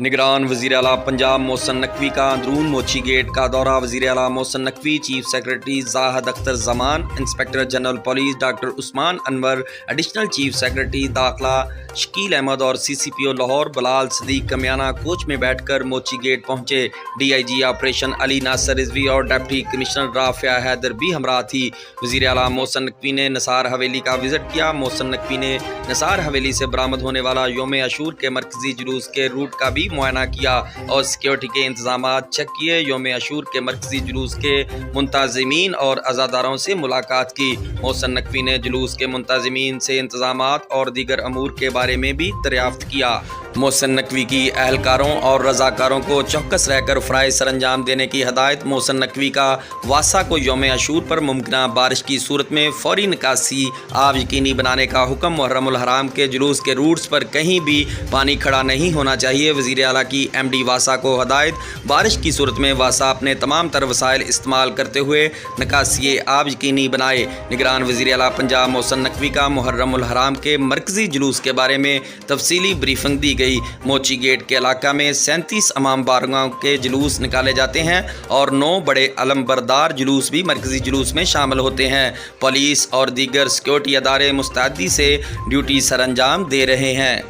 نگران وزیر اعلیٰ پنجاب محسن نقوی کا اندرون موچی گیٹ کا دورہ۔ وزیر اعلیٰ محسن نقوی، چیف سیکرٹری زاہد اختر زمان، انسپکٹر جنرل پولیس ڈاکٹر عثمان انور، ایڈیشنل چیف سیکرٹری داخلہ شکیل احمد اور سی سی پی او لاہور بلال صدیق کمیانہ کوچ میں بیٹھ کر موچی گیٹ پہنچے۔ ڈی آئی جی آپریشن علی ناصر رضوی اور ڈپٹی کمشنر رافعہ حیدر بھی ہمراہ تھی۔ وزیر اعلیٰ محسن نقوی نے نثار حویلی کا وزٹ کیا۔ محسن نقوی نے نثار حویلی سے برآمد ہونے والا یوم عاشور کے مرکزی جلوس کے روٹ کا بھی معائنہ کیا اور سیکیورٹی کے انتظامات چیک کیے۔ یوم عاشور کے مرکزی جلوس کے منتظمین اور عزاداروں سے ملاقات کی۔ محسن نقوی نے جلوس کے منتظمین سے انتظامات اور دیگر امور کے بارے میں بھی دریافت کیا۔ محسن نقوی کی اہلکاروں اور رضاکاروں کو چوکس رہ کر فرائض سر انجام دینے کی ہدایت۔ محسن نقوی کا واسا کو یوم عاشور پر ممکنہ بارش کی صورت میں فوری نکاسی آب یقینی بنانے کا حکم۔ محرم الحرام کے جلوس کے روٹس پر کہیں بھی پانی کھڑا نہیں ہونا چاہیے۔ وزیر اعلیٰ کی ایم ڈی واسا کو ہدایت، بارش کی صورت میں واسا اپنے تمام تر وسائل استعمال کرتے ہوئے نکاسی آب یقینی بنائے۔ نگران وزیر اعلیٰ پنجاب محسن نقوی کا محرم الحرام کے مرکزی جلوس کے بارے میں تفصیلی بریفنگ دی گئی۔ موچی گیٹ کے علاقہ میں 37 امام بارگاہوں کے جلوس نکالے جاتے ہیں اور 9 بڑے علمبردار جلوس بھی مرکزی جلوس میں شامل ہوتے ہیں۔ پولیس اور دیگر سیکیورٹی ادارے مستعدی سے ڈیوٹی سر انجام دے رہے ہیں۔